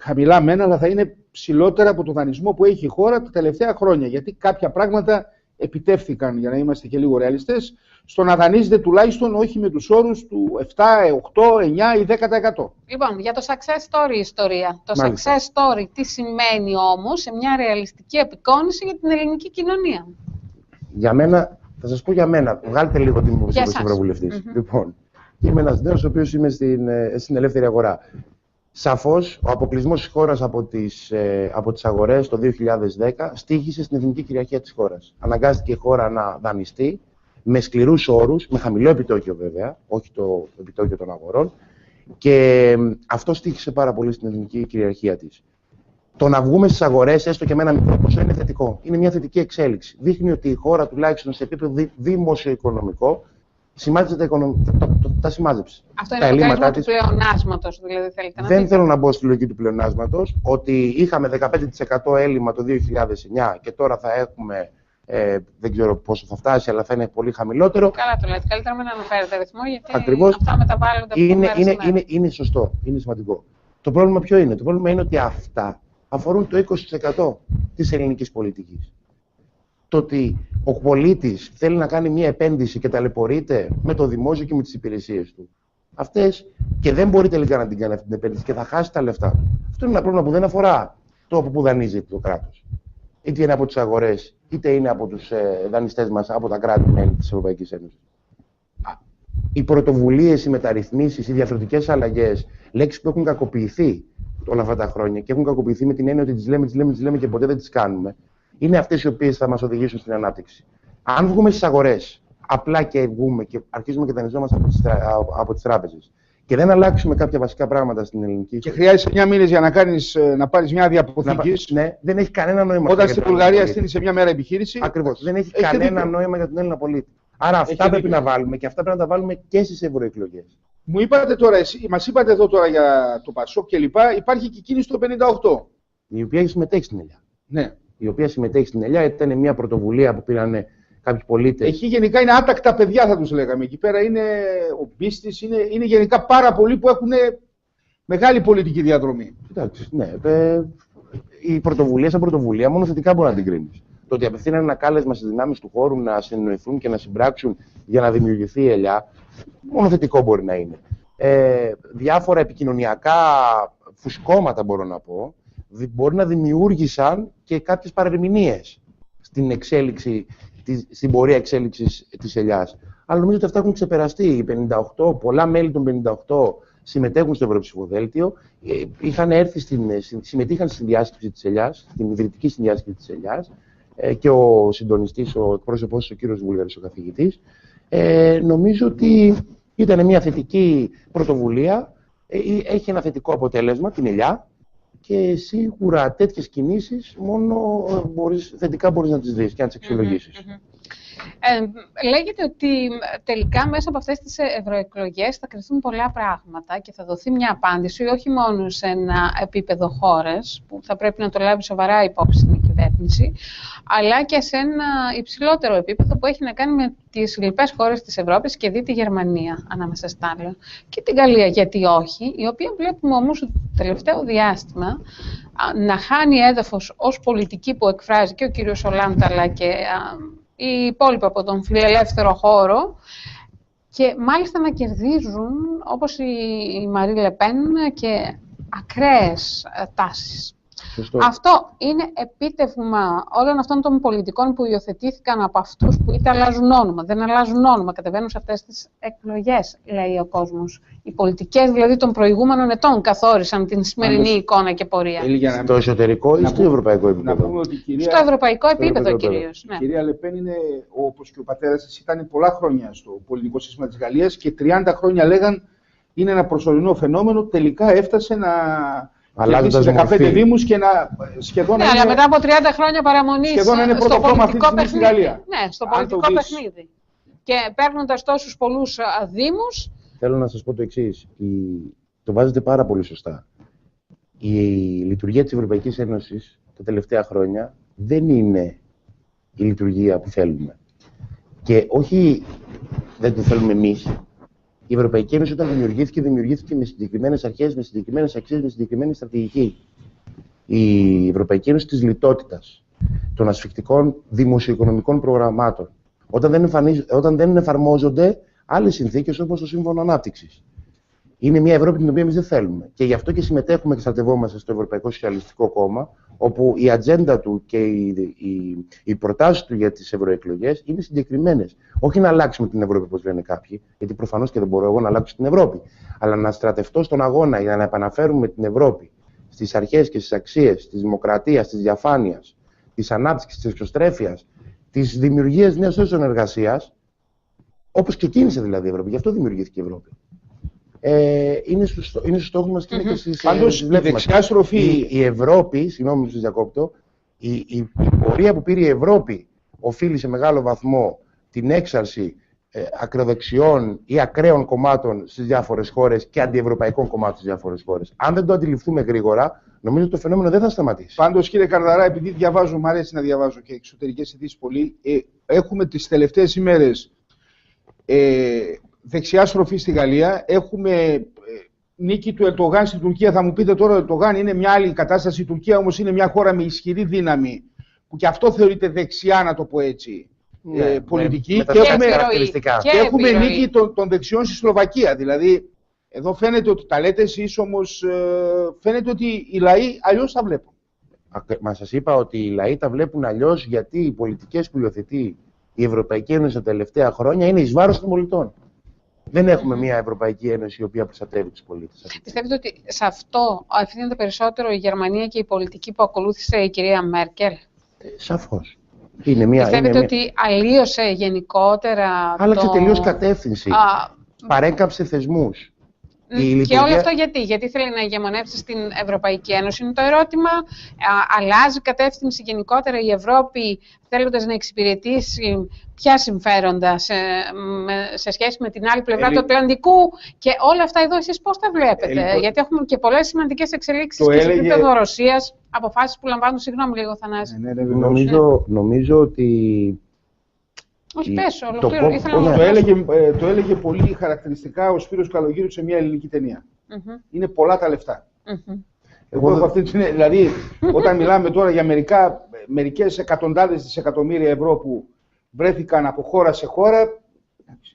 χαμηλά μένα, αλλά θα είναι ψηλότερα από το δανεισμό που έχει η χώρα τα τελευταία χρόνια. Γιατί κάποια πράγματα επιτεύχθηκαν, για να είμαστε και λίγο ρεαλιστές, στο να δανείζεται τουλάχιστον όχι με τους όρους του 7, 8, 9 ή 10%. Λοιπόν, για το success story ιστορία. Το Μάλιστα. success story τι σημαίνει όμως σε μια ρεαλιστική απεικόνηση για την ελληνική κοινωνία? Για μένα, θα σας πω για μένα, βγάλτε λίγο την υπόψη του Ευρωβουλευτής. Λοιπόν, είμαι ένας νέος ο οποίος είμαι στην ελεύθερη αγορά. Σαφώς, ο αποκλεισμός της χώρας από τις αγορές το 2010 στοίχησε στην εθνική κυριαρχία της χώρας. Αναγκάστηκε η χώρα να δανειστεί με σκληρούς όρους, με χαμηλό επιτόκιο βέβαια, όχι το επιτόκιο των αγορών, και αυτό στοίχησε πάρα πολύ στην εθνική κυριαρχία της. Το να βγούμε στις αγορές, έστω και με ένα μικρό ποσό, είναι θετικό. Είναι μια θετική εξέλιξη. Δείχνει ότι η χώρα, τουλάχιστον σε επίπεδο δημοσιοοικονομικό, τα σημάζεψε. Αυτό είναι το αποτέλεσμα του πλεονάσματος, δηλαδή θέλετε να Δεν πείτε? θέλω να μπω στη λογική του πλεονάσματος, ότι είχαμε 15% έλλειμμα το 2009 και τώρα θα έχουμε, δεν ξέρω πόσο θα φτάσει, αλλά θα είναι πολύ χαμηλότερο. Καλά το λέτε, καλύτερα μην αναφέρετε αριθμό, γιατί Ακριβώς. αυτά μεταβάλλονται από είναι σωστό, είναι σημαντικό. Το πρόβλημα ποιο είναι? Το πρόβλημα είναι ότι αυτά αφορούν το 20% της ελληνικής πολιτικής. Το ότι ο πολίτης θέλει να κάνει μία επένδυση και ταλαιπωρείται με το δημόσιο και με τις υπηρεσίες του, αυτές, και δεν μπορεί τελικά να την κάνει αυτή την επένδυση και θα χάσει τα λεφτά του. Αυτό είναι ένα πρόβλημα που δεν αφορά το από που δανείζεται το κράτος. Είτε είναι από τις αγορές, είτε είναι από τους δανειστές μας, από τα κράτη-μέλη της Ευρωπαϊκής Ένωσης. Οι πρωτοβουλίες, οι μεταρρυθμίσεις, οι διαφορετικές αλλαγές, λέξεις που έχουν κακοποιηθεί όλα αυτά τα χρόνια και έχουν κακοποιηθεί με την έννοια ότι τις λέμε και ποτέ δεν τις κάνουμε, είναι αυτές οι οποίες θα μας οδηγήσουν στην ανάπτυξη. Αν βγούμε στις αγορές, απλά και βγούμε και αρχίζουμε και δανειζόμαστε από τις τράπεζες και δεν αλλάξουμε κάποια βασικά πράγματα στην ελληνική. Και χρειάζεσαι 9 μήνες για να πάρεις μια άδεια αποθήκης. Ναι, δεν έχει κανένα νόημα. Όταν στην Βουλγαρία στείλει σε μια μέρα επιχείρηση. Ακριβώς. Δεν έχει κανένα νόημα για τον Έλληνα πολίτη. Άρα αυτά πρέπει να βάλουμε και αυτά πρέπει να τα βάλουμε και στις ευρωεκλογές. Μου είπατε τώρα, μας είπατε εδώ τώρα για το Πασόκ κλπ. Υπάρχει και κίνηση το 58. Η οποία έχει συμμετέχει στην Ελιά. Ναι. Η οποία συμμετέχει στην Ελιά ήταν μια πρωτοβουλία που πήραν κάποιοι πολίτες. Εκεί γενικά είναι άτακτα παιδιά, θα τους λέγαμε. Εκεί πέρα είναι ο πίστης, είναι γενικά πάρα πολλοί που έχουν μεγάλη πολιτική διαδρομή. Εντάξει, ναι. Η πρωτοβουλία σαν πρωτοβουλία μόνο θετικά μπορεί να την κρίνεις. το ότι απευθύναν ένα κάλεσμα στις δυνάμεις του χώρου να συνεννοηθούν και να συμπράξουν για να δημιουργηθεί η ελιά, μόνο θετικό μπορεί να είναι. Διάφορα επικοινωνιακά φουσκώματα, μπορώ να πω, μπορεί να δημιούργησαν και κάποιες παρερμηνίες στην πορεία εξέλιξης της ελιάς. Αλλά νομίζω ότι αυτά έχουν ξεπεραστεί. Οι 58, πολλά μέλη των 58 συμμετέχουν στο Ευρωψηφοδέλτιο, συμμετείχαν στη διάσκεψη της ελιάς, στην ιδρυτική συνδιάσκεψη της ελιάς, και ο συντονιστής, ο εκπρόσωπός, ο κύριος Βούλγαρης, ο καθηγητής. Νομίζω ότι ήταν μια θετική πρωτοβουλία, έχει ένα θετικό αποτέλεσμα, την ελιά, και σίγουρα τέτοιες κινήσεις μόνο θετικά μπορείς να τις δεις και να τις αξιολογήσεις. Λέγεται ότι τελικά μέσα από αυτές τις ευρωεκλογές θα κρυθούν πολλά πράγματα και θα δοθεί μια απάντηση όχι μόνο σε ένα επίπεδο χώρες που θα πρέπει να το λάβει σοβαρά υπόψη η κυβέρνηση, αλλά και σε ένα υψηλότερο επίπεδο που έχει να κάνει με τις λοιπές χώρες της Ευρώπης και δει τη Γερμανία ανάμεσα στα άλλα και την Γαλλία, γιατί όχι, η οποία βλέπουμε όμως το τελευταίο διάστημα να χάνει έδαφος ως πολιτική που εκφράζει και ο κύριος Ολάντ αλλά και οι υπόλοιποι από τον φιλελεύθερο χώρο και μάλιστα να κερδίζουν όπως η Μαρί Λεπέν και ακραίες τάσεις. Σωστό. Αυτό είναι επίτευγμα όλων αυτών των πολιτικών που υιοθετήθηκαν από αυτούς που είτε αλλάζουν όνομα, δεν αλλάζουν όνομα, κατεβαίνουν σε αυτές τις εκλογές, λέει ο κόσμος. Οι πολιτικές δηλαδή των προηγούμενων ετών καθόρισαν την σημερινή εικόνα και πορεία. Στο εσωτερικό ή στο ευρωπαϊκό επίπεδο? Να πούμε ότι στο ευρωπαϊκό επίπεδο κυρίως. Η κυρία Λεπέν είναι, όπως και ο πατέρας της, ήταν πολλά χρόνια στο πολιτικό σύστημα της Γαλλίας και 30 χρόνια λέγαν είναι ένα προσωρινό φαινόμενο, τελικά έφτασε να... Αλλάζοντας 15 δήμους και να σχεδόν. Ναι, αλλά μετά από 30 χρόνια παραμονής στο πολιτικό παιχνίδι. Ναι, στο πολιτικό παιχνίδι. Και παίρνοντας τόσους πολλούς δήμους. Θέλω να σας πω το εξής. Το βάζετε πάρα πολύ σωστά. Η λειτουργία της Ευρωπαϊκής Ένωσης τα τελευταία χρόνια δεν είναι η λειτουργία που θέλουμε. Και όχι δεν το θέλουμε εμείς. Η Ευρωπαϊκή Ένωση, όταν δημιουργήθηκε με συγκεκριμένες αρχές, με συγκεκριμένες αξίες, με συγκεκριμένη στρατηγική. Η Ευρωπαϊκή Ένωση της λιτότητας, των ασφικτικών δημοσιοοικονομικών προγραμμάτων, όταν δεν εφαρμόζονται άλλες συνθήκες όπως το Σύμφωνο Ανάπτυξης. Είναι μια Ευρώπη την οποία εμείς δεν θέλουμε. Και γι' αυτό και συμμετέχουμε και στρατευόμαστε στο Ευρωπαϊκό Σοσιαλιστικό Κόμμα, όπου η ατζέντα του και οι προτάσεις του για τις ευρωεκλογές είναι συγκεκριμένες. Όχι να αλλάξουμε την Ευρώπη, όπως λένε κάποιοι, γιατί προφανώς και δεν μπορώ εγώ να αλλάξω την Ευρώπη, αλλά να στρατευτώ στον αγώνα για να επαναφέρουμε την Ευρώπη στις αρχές και στις αξίες της δημοκρατίας, της διαφάνειας, της ανάπτυξης, της εξωστρέφειας, της δημιουργίας νέων θέσεων εργασίας, όπως ξεκίνησε δηλαδή η Ευρώπη. Γι' αυτό δημιουργήθηκε η Ευρώπη. Είναι στο στόχο μας και είναι και στις δεξιά στροφή. Η Ευρώπη, συγγνώμη που σας διακόπτω, η πορεία που πήρε η Ευρώπη οφείλει σε μεγάλο βαθμό την έξαρση ακροδεξιών ή ακραίων κομμάτων στις διάφορες χώρες και αντιευρωπαϊκών κομμάτων στις διάφορες χώρες. Αν δεν το αντιληφθούμε γρήγορα, νομίζω ότι το φαινόμενο δεν θα σταματήσει. Πάντως, κύριε Καρδαρά, επειδή διαβάζω, μου αρέσει να διαβάζω και εξωτερικές ειδήσεις πολύ, έχουμε τις τελευταίες ημέρες δεξιά στροφή στη Γαλλία. Έχουμε νίκη του Ερντογάν στην Τουρκία. Θα μου πείτε τώρα, ο Ερντογάν είναι μια άλλη κατάσταση. Η Τουρκία όμως είναι μια χώρα με ισχυρή δύναμη, που και αυτό θεωρείται δεξιά, να το πω έτσι, πολιτική. Και έχουμε νίκη των δεξιών στη Σλοβακία. Δηλαδή, εδώ φαίνεται ότι τα λέτε εσείς, όμως φαίνεται ότι οι λαοί αλλιώς τα βλέπουν. Μα σας είπα ότι οι λαοί τα βλέπουν αλλιώς, γιατί οι πολιτικές που υιοθετεί η Ευρωπαϊκή Ένωση τα τελευταία χρόνια είναι εις βάρος των πολιτών. Δεν έχουμε μια Ευρωπαϊκή Ένωση η οποία προστατεύει τους πολίτες. Πιστεύετε ότι σε αυτό ευθύνεται περισσότερο η Γερμανία και η πολιτική που ακολούθησε η κυρία Μέρκελ? Σαφώς. Πιστεύετε ότι αλλίωσε γενικότερα? Άλλαξε τελείως κατεύθυνση. Παρέκαψε θεσμούς. Και όλο αυτό γιατί θέλει να ηγεμονεύσει στην Ευρωπαϊκή Ένωση, είναι το ερώτημα. Αλλάζει κατεύθυνση γενικότερα η Ευρώπη, θέλοντας να εξυπηρετήσει ποια συμφέροντα σε σχέση με την άλλη πλευρά του Ατλαντικού, και όλα αυτά εδώ εσείς πώς τα βλέπετε? Γιατί έχουμε και πολλές σημαντικές εξελίξεις και σε επίπεδο Ρωσίας, αποφάσεις που λαμβάνουν. Συγγνώμη λίγο, Θανάση. Νομίζω ότι... Όχι, πες, το έλεγε πολύ χαρακτηριστικά ο Σπύρος Καλογύρου σε μια ελληνική ταινία. Είναι πολλά τα λεφτά. Εγώ έχω αυτή την... Δηλαδή, όταν μιλάμε τώρα για μερικά μερικές εκατοντάδες δισεκατομμύρια ευρώ που βρέθηκαν από χώρα σε χώρα,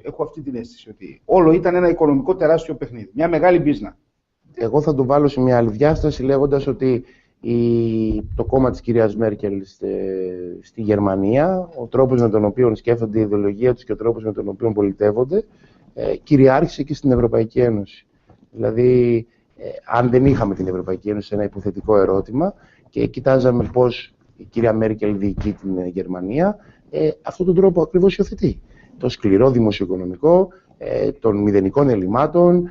έχω αυτή την αίσθηση ότι όλο ήταν ένα οικονομικό τεράστιο παιχνίδι. Μια μεγάλη μπίζνα. Εγώ θα το βάλω σε μια άλλη διάσταση λέγοντας ότι το κόμμα της κυρίας Μέρκελ στη Γερμανία, ο τρόπος με τον οποίο σκέφτονται η ιδεολογία τους και ο τρόπος με τον οποίο πολιτεύονται, κυριάρχησε και στην Ευρωπαϊκή Ένωση. Δηλαδή, αν δεν είχαμε την Ευρωπαϊκή Ένωση σε ένα υποθετικό ερώτημα και κοιτάζαμε πώς η κυρία Μέρκελ διοικεί την Γερμανία, αυτόν τον τρόπο ακριβώς υιοθετεί. Το σκληρό δημοσιοοικονομικό, των μηδενικών ελλημάτων,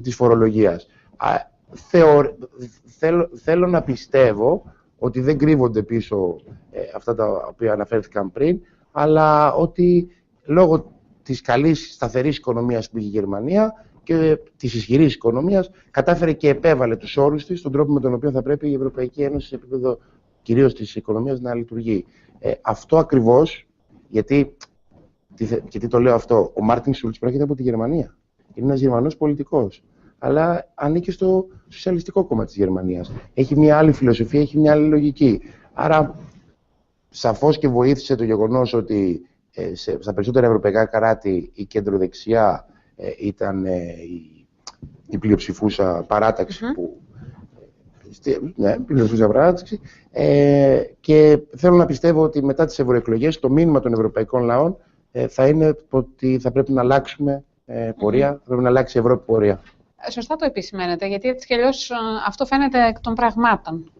της φορολογίας. Θέλω να πιστεύω ότι δεν κρύβονται πίσω αυτά τα οποία αναφέρθηκαν πριν, αλλά ότι λόγω της καλής σταθερής οικονομίας που είχε η Γερμανία και της ισχυρής οικονομίας κατάφερε και επέβαλε τους όρους της στον τρόπο με τον οποίο θα πρέπει η Ευρωπαϊκή Ένωση σε επίπεδο κυρίως της οικονομίας να λειτουργεί. Αυτό ακριβώς, γιατί το λέω αυτό, ο Μάρτιν Σούλτς προέρχεται από τη Γερμανία. Είναι ένας Γερμανός πολιτικός, αλλά ανήκει στο Σοσιαλιστικό Κόμμα της Γερμανίας. Έχει μια άλλη φιλοσοφία, έχει μια άλλη λογική. Άρα, σαφώς και βοήθησε το γεγονός ότι στα περισσότερα ευρωπαϊκά κράτη η κεντροδεξιά ήταν η πλειοψηφούσα παράταξη που... Ναι, πλειοψηφούσα παράταξη. Και θέλω να πιστεύω ότι μετά τις ευρωεκλογές το μήνυμα των ευρωπαϊκών λαών θα είναι ότι θα πρέπει να αλλάξουμε πορεία, θα πρέπει να αλλάξει η Ευρώπη πορεία. Σωστά το επισημαίνετε, γιατί έτσι κι αλλιώς αυτό φαίνεται εκ των πραγμάτων.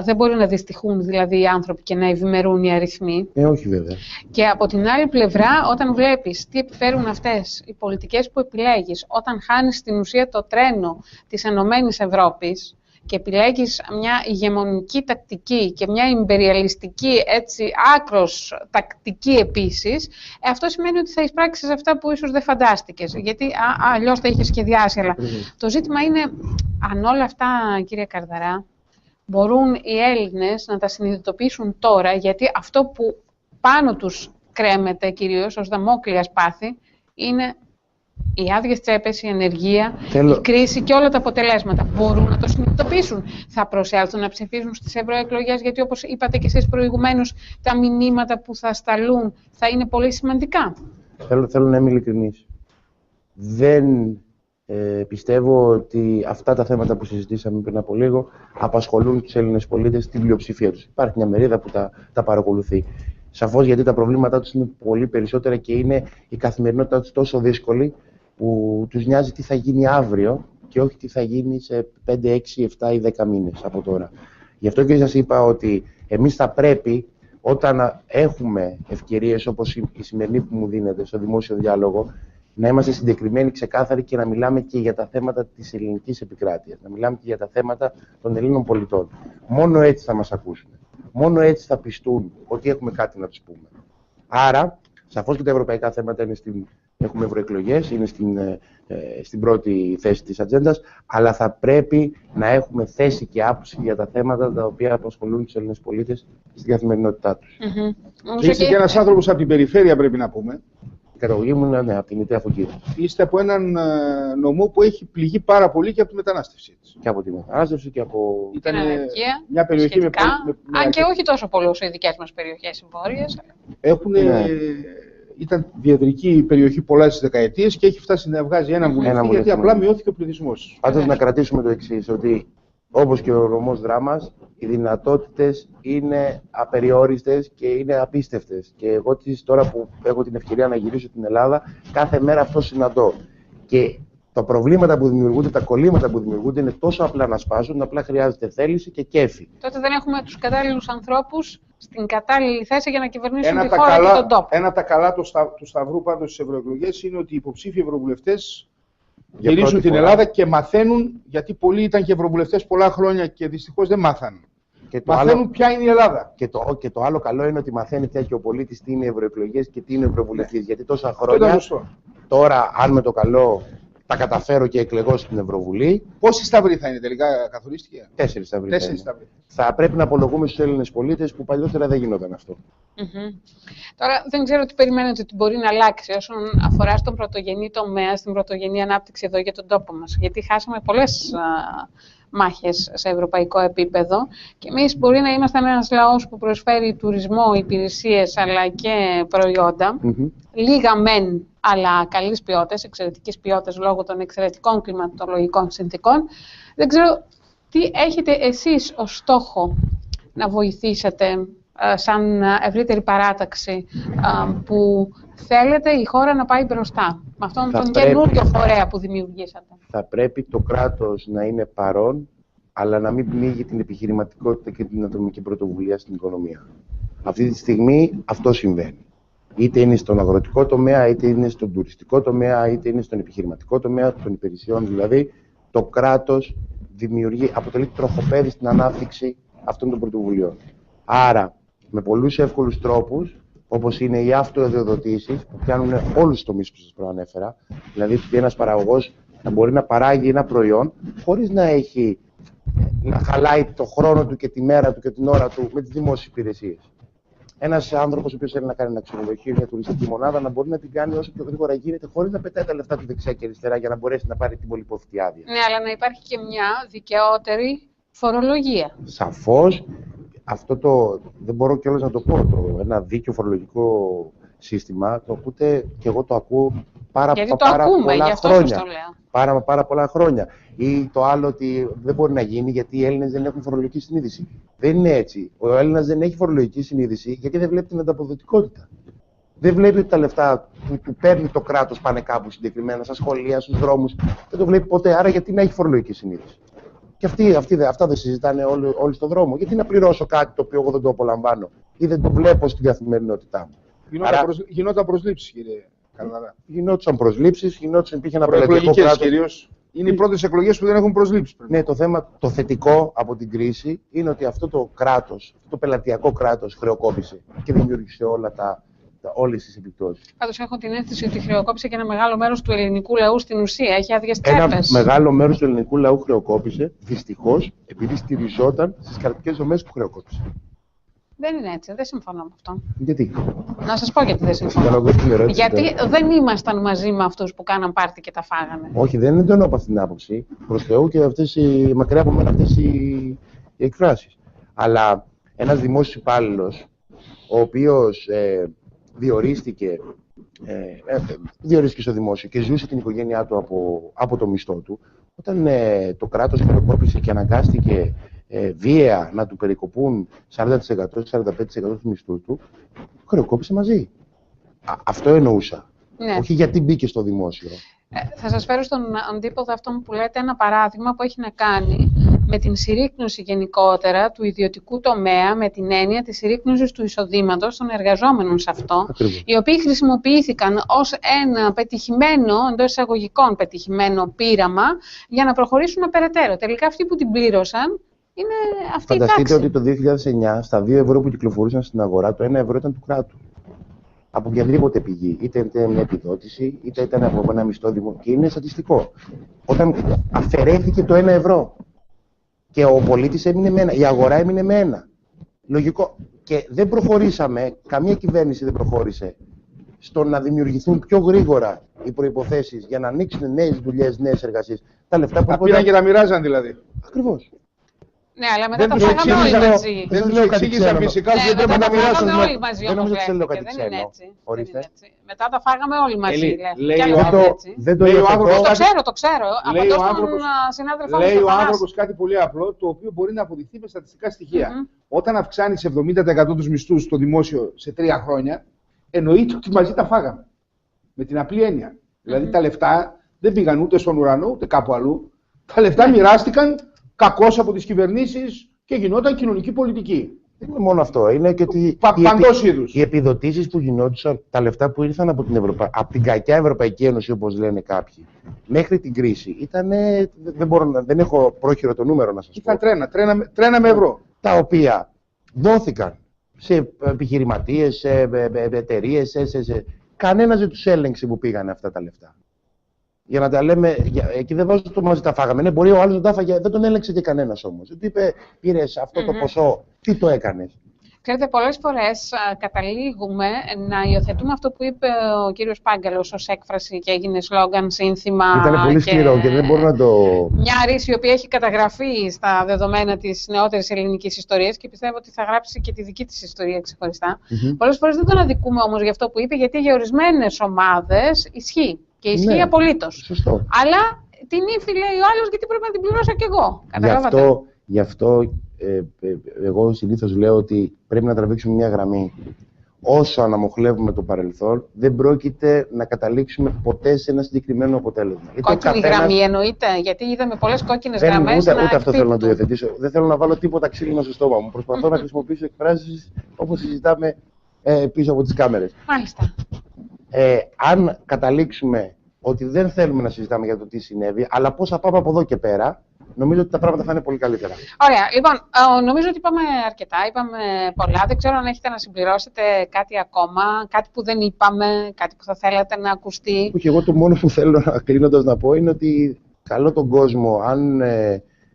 Δεν μπορεί να δυστυχούν δηλαδή οι άνθρωποι και να ευημερούν οι αριθμοί. Όχι βέβαια. Και από την άλλη πλευρά, όταν βλέπεις τι επιφέρουν αυτές οι πολιτικές που επιλέγεις, όταν χάνεις στην ουσία το τρένο της Ενωμένης Ευρώπης και επιλέγεις μια ηγεμονική τακτική και μια ιμπεριαλιστική, έτσι άκρος τακτική επίσης, αυτό σημαίνει ότι θα εισπράξεις αυτά που ίσως δεν φαντάστηκες, γιατί αλλιώς τα είχες σχεδιάσει. Αλλά το ζήτημα είναι, αν όλα αυτά, κύριε Καρδαρά, μπορούν οι Έλληνες να τα συνειδητοποιήσουν τώρα, γιατί αυτό που πάνω τους κρέμεται κυρίως ως δαμόκλεια σπάθη είναι οι άδειες τσέπες, η ενεργεία, η κρίση και όλα τα αποτελέσματα. Μπορούν να το συνειδητοποιήσουν. Θα προσέλθουν να ψηφίσουν στις ευρωεκλογές, γιατί όπως είπατε και εσείς προηγουμένως, τα μηνύματα που θα σταλούν θα είναι πολύ σημαντικά. Θέλω να είμαι ειλικρινής. Δεν πιστεύω ότι αυτά τα θέματα που συζητήσαμε πριν από λίγο απασχολούν τους Έλληνες πολίτες στην πλειοψηφία τους. Υπάρχει μια μερίδα που τα παρακολουθεί. Σαφώς, γιατί τα προβλήματά τους είναι πολύ περισσότερα και είναι η καθημερινότητά τους τόσο δύσκολη που τους νοιάζει τι θα γίνει αύριο και όχι τι θα γίνει σε 5, 6, 7 ή 10 μήνες από τώρα. Γι' αυτό και σας είπα ότι εμείς θα πρέπει, όταν έχουμε ευκαιρίες όπως η σημερινή που μου δίνεται στο δημόσιο διάλογο, να είμαστε συγκεκριμένοι, ξεκάθαροι και να μιλάμε και για τα θέματα της ελληνικής επικράτειας, να μιλάμε και για τα θέματα των Ελλήνων πολιτών. Μόνο έτσι θα μας ακούσουν. Μόνο έτσι θα πιστούν ότι έχουμε κάτι να τους πούμε. Άρα, σαφώς και τα ευρωπαϊκά θέματα είναι έχουμε ευρωεκλογές, είναι στην πρώτη θέση της ατζέντας, αλλά θα πρέπει να έχουμε θέση και άποψη για τα θέματα τα οποία απασχολούν τους Έλληνες πολίτες στην καθημερινότητά τους. Είστε και ένας άνθρωπος από την περιφέρεια, πρέπει να πούμε. Η καταγωγή μου είναι από την Ιταία Φωκίδα. Είστε από έναν νομό που έχει πληγεί πάρα πολύ και από τη μετανάστευση της. Και από τη μετανάστευση και από... Ήταν μια περιοχή αν και όχι τόσο πολύ όσο οι δικές μας περιοχές οι βόρειες. Ήταν διεδρική περιοχή πολλές δεκαετίες και έχει φτάσει να βγάζει έναν βουλευτή, γιατί απλά μειώθηκε ο πληθυσμός. Πάντως να κρατήσουμε το εξής, ότι όπως και ο νομός Δράμας, οι δυνατότητες είναι απεριόριστες και είναι απίστευτες. Και εγώ τώρα που έχω την ευκαιρία να γυρίσω την Ελλάδα, κάθε μέρα αυτό συναντώ. Και τα προβλήματα που δημιουργούνται, τα κολλήματα που δημιουργούνται είναι τόσο απλά να σπάσουν, απλά χρειάζεται θέληση και κέφι. Τότε δεν έχουμε τους κατάλληλους ανθρώπους στην κατάλληλη θέση για να κυβερνήσουν τη χώρα και τον τόπο. Ένα από τα καλά του Σταυρού πάντως στις ευρωεκλογές είναι ότι οι υποψήφοι ευρωβουλευτές γυρίζουν την Ελλάδα και μαθαίνουν, γιατί πολλοί ήταν και ευρωβουλευτές πολλά χρόνια και δυστυχώς δεν μάθαν. Μαθαίνουν ποια είναι η Ελλάδα. Και το άλλο καλό είναι ότι μαθαίνει πια και ο πολίτης τι είναι ευρωεκλογές και τι είναι ευρωβουλευτής. Γιατί τόσα χρόνια τώρα, αν με το καλό τα καταφέρω και εκλεγώ στην Ευρωβουλή. Πόσοι σταυροί θα είναι τελικά, καθορίστηκε? 4 σταυροί. 4 σταυροί. Θα πρέπει να απολογούμε στους Έλληνες πολίτες που παλιότερα δεν γινόταν αυτό. Τώρα δεν ξέρω τι περιμένετε ότι μπορεί να αλλάξει όσον αφορά στον πρωτογενή τομέα, στην πρωτογενή ανάπτυξη εδώ για τον τόπο μας. Γιατί χάσαμε πολλές μάχες σε ευρωπαϊκό επίπεδο και εμείς μπορεί να είμαστε ένας λαός που προσφέρει τουρισμό, υπηρεσίες αλλά και προϊόντα. Λίγα μεν, αλλά καλής ποιότητας, εξαιρετικής ποιότητας λόγω των εξαιρετικών κλιματολογικών συνθήκων. Δεν ξέρω τι έχετε εσείς ως στόχο να βοηθήσετε σαν ευρύτερη παράταξη που θέλετε η χώρα να πάει μπροστά με αυτόν τον καινούριο φορέα που δημιουργήσατε? Θα πρέπει το κράτος να είναι παρόν, αλλά να μην πνίγει την επιχειρηματικότητα και την ατομική πρωτοβουλία στην οικονομία. Αυτή τη στιγμή αυτό συμβαίνει. Είτε είναι στον αγροτικό τομέα, είτε είναι στον τουριστικό τομέα, είτε είναι στον επιχειρηματικό τομέα των υπηρεσιών. Δηλαδή, το κράτος αποτελεί τροχοπέδι στην ανάπτυξη αυτών των πρωτοβουλειών. Άρα, με πολλούς εύκολους τρόπους, όπως είναι οι αυτοεδειοδοτήσεις, που πιάνουν όλους τους τομείς που σας προανέφερα, δηλαδή ότι ένας παραγωγός να μπορεί να παράγει ένα προϊόν χωρίς να χαλάει το χρόνο του και τη μέρα του και την ώρα του με τις δημόσιες υπηρεσίες. Ένας άνθρωπος ο οποίος θέλει να κάνει ένα ξενοδοχείο, μια τουριστική μονάδα, να μπορεί να την κάνει όσο πιο γρήγορα γίνεται, χωρίς να πετάει τα λεφτά του δεξιά και αριστερά για να μπορέσει να πάρει την πολυπόθητη άδεια. Ναι, αλλά να υπάρχει και μια δικαιότερη φορολογία. Σαφώς. Αυτό δεν μπορώ κιόλας να το πω. Ένα δίκαιο φορολογικό σύστημα, το ακούτε και εγώ το ακούω πάρα πολλά χρόνια. Πάρα πολλά χρόνια. Ή το άλλο ότι δεν μπορεί να γίνει γιατί οι Έλληνες δεν έχουν φορολογική συνείδηση. Δεν είναι έτσι. Ο Έλληνας δεν έχει φορολογική συνείδηση γιατί δεν βλέπει την ανταποδοτικότητα. Δεν βλέπει ότι τα λεφτά που του παίρνει το κράτος πάνε κάπου συγκεκριμένα, στα σχολεία, στους δρόμους. Δεν το βλέπει ποτέ. Άρα γιατί να έχει φορολογική συνείδηση? Και αυτά δεν συζητάνε όλοι στον δρόμο. Γιατί να πληρώσω κάτι το οποίο εγώ δεν το απολαμβάνω ή δεν το βλέπω στην καθημερινότητά μου? Γινόταν προσλήψεις, κύριε Καρδαρά. Γινόντουσαν προσλήψεις, υπήρχε ένα πελατειακό κράτος. Κυρίως. Είναι οι πρώτες εκλογές που δεν έχουν προσλήψεις. Ναι, το θετικό από την κρίση είναι ότι αυτό το κράτος, το πελατειακό κράτος χρεοκόπησε και δημιούργησε όλες τις επιπτώσεις. Πάντως έχω την αίσθηση ότι χρεοκόπησε και ένα μεγάλο μέρος του ελληνικού λαού στην ουσία. Έχει άδειες τσέπες. Ένα μεγάλο μέρος του ελληνικού λαού χρεοκόπησε, δυστυχώς, επειδή στηριζόταν στις κρατικές δομές που χρεοκόπησε. Δεν είναι έτσι, δεν συμφωνώ με αυτό. Γιατί? Να σας πω γιατί δεν συμφωνώ. Γιατί δεν ήμασταν μαζί με αυτούς που κάναν πάρτι και τα φάγανε. Όχι, δεν εντονώ από αυτήν την άποψη. Προς Θεού και μακριά από μένα αυτές οι εκφράσεις. Αλλά ένας δημόσιος υπάλληλος, ο οποίος διορίστηκε στο δημόσιο και ζούσε την οικογένειά του από το μισθό του, όταν το κράτος χρεοκόπησε και αναγκάστηκε βία να του περικοπούν 40%-45% του μισθού του, χρεοκόπησε μαζί. Αυτό εννοούσα. Ναι. Όχι γιατί μπήκε στο δημόσιο. Θα σας φέρω στον αντίποδο αυτό που λέτε ένα παράδειγμα που έχει να κάνει με την συρρίκνωση γενικότερα του ιδιωτικού τομέα, με την έννοια της συρρίκνωσης του εισοδήματος των εργαζόμενων σε αυτό, Ακριβώς. Οι οποίοι χρησιμοποιήθηκαν ως ένα πετυχημένο, εντός εισαγωγικών πετυχημένο πείραμα για να προχωρήσουν περαιτέρω. Τελικά αυτοί που την πλήρωσαν είναι αυτή η τάξη. Φανταστείτε ότι το 2009 στα 2 ευρώ που κυκλοφορούσαν στην αγορά, το 1 ευρώ ήταν του κράτου. Από οποιαδήποτε πηγή. Είτε ήταν μια επιδότηση, είτε ήταν από ένα μισθό δημόσιο. Και είναι στατιστικό. Όταν αφαιρέθηκε το 1 ευρώ και ο πολίτης έμεινε με 1, η αγορά έμεινε με 1. Λογικό. Και δεν προχωρήσαμε, καμία κυβέρνηση δεν προχώρησε στο να δημιουργηθούν πιο γρήγορα οι προϋποθέσεις για να ανοίξουν νέες δουλειές, νέες εργασίες. Τα λεφτά που πήραν και τα μοιράζαν δηλαδή. Ακριβώς. Ναι, αλλά μετά τα φάγαμε όλοι μαζί. Δεν τους εξήγησα φυσικά ότι δεν πρέπει να μοιράσουν. Δεν νομίζω ότι θέλω κάτι ξένο. Μετά τα φάγαμε όλοι μαζί. Δεν το λέω. Το ξέρω. Λέει ο άνθρωπος κάτι πολύ απλό, το οποίο μπορεί να αποδειχθεί με στατιστικά στοιχεία. Όταν αυξάνεις 70% τους μισθούς στο δημόσιο σε 3 χρόνια, εννοείται ότι μαζί τα φάγαμε. Με την απλή έννοια. Δηλαδή τα λεφτά δεν πήγαν ούτε στον ουρανό ούτε κάπου αλλού. Τα λεφτά μοιράστηκαν κακώς από τις κυβερνήσεις και γινόταν κοινωνική πολιτική. Δεν είναι μόνο αυτό. Είναι και ότι οι επιδοτήσεις που γινόντουσαν, τα λεφτά που ήρθαν από την κακιά Ευρωπαϊκή Ένωση, όπως λένε κάποιοι, μέχρι την κρίση, ήταν. Δεν έχω πρόχειρο το νούμερο να σας πω. Ήταν τρένα με ευρώ. Τα οποία δόθηκαν σε επιχειρηματίες, σε εταιρείες, κανένας δεν τους έλεγξε που πήγαν αυτά τα λεφτά. Για να τα λέμε, εκεί δεν βάζω το μαζί τα φάγαμε. Ναι, μπορεί ο άλλος να τα φάγε, δεν τον έλεξε και κανένας όμως. Του είπε, πήρες αυτό το ποσό, τι το έκανες. Ξέρετε, πολλές φορές καταλήγουμε να υιοθετούμε αυτό που είπε ο κύριος Πάγκαλος ως έκφραση και έγινε σλόγγαν, σύνθημα. Ήταν πολύ σκληρό και δεν μπορώ να το. Μια ρίση η οποία έχει καταγραφεί στα δεδομένα της νεότερης ελληνικής ιστορίας και πιστεύω ότι θα γράψει και τη δική της ιστορία ξεχωριστά. Πολλές φορές δεν τον αδικούμε όμως για αυτό που είπε, γιατί για ορισμένες ομάδες ισχύει. Και ισχύει απολύτως. Σωστό. Αλλά την ύφη λέει ο άλλος, γιατί πρέπει να την πληρώσω κι εγώ. Καταλάβατε. Γι' αυτό εγώ συνήθως λέω ότι πρέπει να τραβήξουμε μια γραμμή. Όσο αναμοχλεύουμε το παρελθόν, δεν πρόκειται να καταλήξουμε ποτέ σε ένα συγκεκριμένο αποτέλεσμα. Κόκκινη γραμμή εννοείται, γιατί είδαμε πολλές κόκκινες γραμμές. Ούτε αυτό θέλω να το υιοθετήσω. Δεν θέλω να βάλω τίποτα ξύλινο στο στόμα μου. Προσπαθώ να χρησιμοποιήσω εκφράσεις όπως συζητάμε πίσω από τις κάμερες. Μάλιστα. Αν καταλήξουμε ότι δεν θέλουμε να συζητάμε για το τι συνέβη, αλλά πώς θα πάμε από εδώ και πέρα, νομίζω ότι τα πράγματα θα είναι πολύ καλύτερα. Ωραία. Λοιπόν, νομίζω ότι είπαμε αρκετά, είπαμε πολλά. Δεν ξέρω αν έχετε να συμπληρώσετε κάτι ακόμα, κάτι που δεν είπαμε, κάτι που θα θέλατε να ακουστεί. Όχι, εγώ το μόνο που θέλω κλείνοντας να πω είναι ότι καλώ τον κόσμο, αν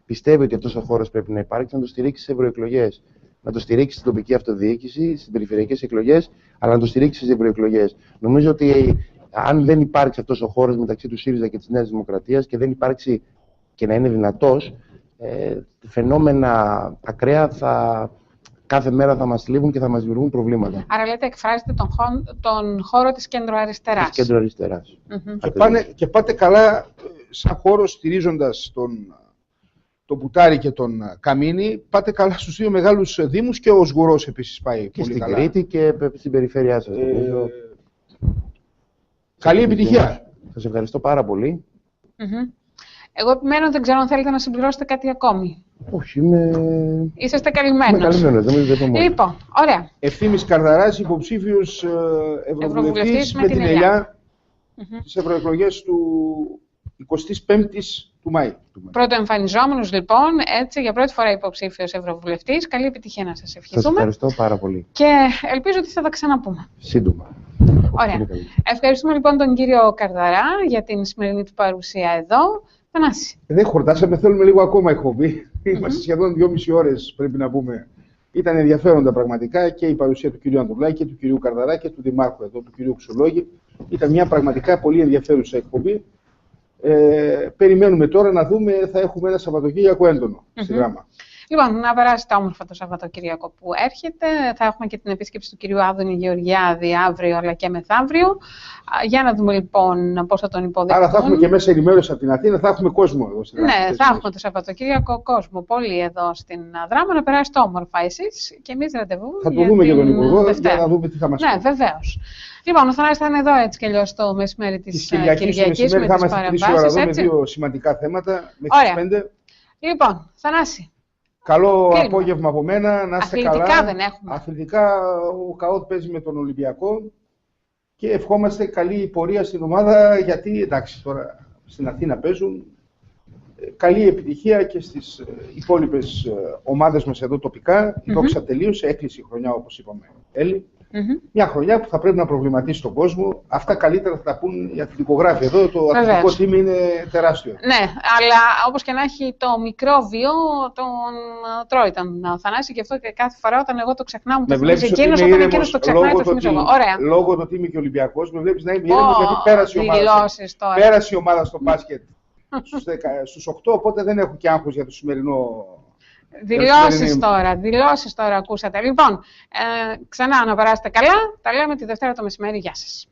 πιστεύει ότι αυτός ο χώρος πρέπει να υπάρξει, να το στηρίξει στις ευρωεκλογές. Να το στηρίξει στην τοπική αυτοδιοίκηση, στις περιφερειακές εκλογές, αλλά να το στηρίξει στις ευρωεκλογές. Νομίζω ότι αν δεν υπάρξει αυτός ο χώρος μεταξύ του ΣΥΡΙΖΑ και της Νέας Δημοκρατίας και δεν υπάρξει και να είναι δυνατός, φαινόμενα ακραία κάθε μέρα θα μας λείπουν και θα μας δημιουργούν προβλήματα. Άρα λέτε εκφράζετε τον χώρο της κεντροαριστεράς. Της κεντροαριστεράς. Και πάτε καλά σαν χώρο στηρίζοντας τον Μπουτάρη και τον Καμίνη, πάτε καλά στους δύο μεγάλους δήμους και ο Σγουρός επίσης πάει και πολύ στην καλά. Κρήτη και στην περιφέρειά σας. Καλή επιτυχία. Σας ευχαριστώ πάρα πολύ. Εγώ επιμένω, δεν ξέρω αν θέλετε να συμπληρώσετε κάτι ακόμη. Όχι, είσαστε καλυμμένος. Λοιπόν, ωραία. Ευθύμης Καρδαράς, υποψήφιος ευρωβουλευτής με την Ελιά στις ευρωεκλογές του 25ης του Μάη. Πρώτο εμφανιζόμενος λοιπόν, έτσι για πρώτη φορά υποψήφιος ευρωβουλευτής. Καλή επιτυχία να σας ευχηθούμε. Σας ευχαριστώ πάρα πολύ. Και ελπίζω ότι θα τα ξαναπούμε. Σύντομα. Ωραία. Ευχαριστούμε λοιπόν τον κύριο Καρδαρά για την σημερινή του παρουσία εδώ. Θανάση. Δεν χορτάσαμε, θέλουμε λίγο ακόμα εκπομπή. Είμαστε σχεδόν 2,5 ώρες, πρέπει να πούμε. Ήταν ενδιαφέροντα πραγματικά και η παρουσία του κυρίου Ανδρουλάκη και του κυρίου Καρδαρά και του Δημάρχου εδώ, του κυρίου Ξουλόγη. Ήταν μια πραγματικά πολύ ενδιαφέρουσα εκπομπή. Περιμένουμε τώρα να δούμε, θα έχουμε ένα Σαββατοκύριακο έντονο στη Γράμμα. Λοιπόν, να περάσετε όμορφα το Σαββατοκύριακο που έρχεται. Θα έχουμε και την επίσκεψη του κυρίου Άδωνη Γεωργιάδη αύριο αλλά και μεθαύριο. Για να δούμε λοιπόν πώς θα τον υποδεχτούν. Άρα θα έχουμε και μέσα ενημέρωση από την Αθήνα, θα έχουμε κόσμο εδώ στην Γράμμα. Ναι, θα έχουμε το Σαββατοκύριακο κόσμο πολύ εδώ στην Δράμα. Να περάσετε όμορφα εσείς και εμείς ραντεβού. Θα το δούμε και τον Υπουργό για να δούμε τι θα μας πει. Ναι, βεβαίως. Λοιπόν, ο Θανάσης θα είναι εδώ έτσι κι αλλιώς το μεσημέρι της Κυριακής με τις παρεμβάσεις. Με δύο σημαντικά θέματα μέχρι τις 5. Λοιπόν, Θανάση. Καλό απόγευμα από μένα, να είστε καλά. Αθλητικά δεν έχουμε. Αθλητικά ο ΚΑΟΤ παίζει με τον Ολυμπιακό και ευχόμαστε καλή πορεία στην ομάδα, γιατί εντάξει τώρα στην Αθήνα παίζουν. Καλή επιτυχία και στις υπόλοιπες ομάδες μας εδώ τοπικά. Η Δόξα τελείωσε, έκλεισε η χρονιά όπως είπαμε Έλλη. Μια χρονιά που θα πρέπει να προβληματίσει τον κόσμο. Αυτά καλύτερα θα τα πούν οι αθλητικογράφοι. Εδώ το αθλητικό team είναι τεράστιο. Ναι, αλλά όπως και να έχει το μικρόβιο, τον τρώει τον Θανάση και αυτό και κάθε φορά όταν εγώ το ξεχνάω μου το θυμίζει εκείνος, όταν εκείνος το ξεχνάει το θυμίζω εγώ. Ωραία. Λόγω του ότι είμαι και Ολυμπιακός, με βλέπεις να είμαι ήρεμος γιατί πέρασε η ομάδα στο μπάσκετ στους 8, οπότε δεν έχω και άγχος για το σημερινό. Δηλώσεις τώρα ακούσατε. Λοιπόν, ξανά να περάσετε καλά. Τα λέμε τη Δευτέρα το μεσημέρι. Γεια σας.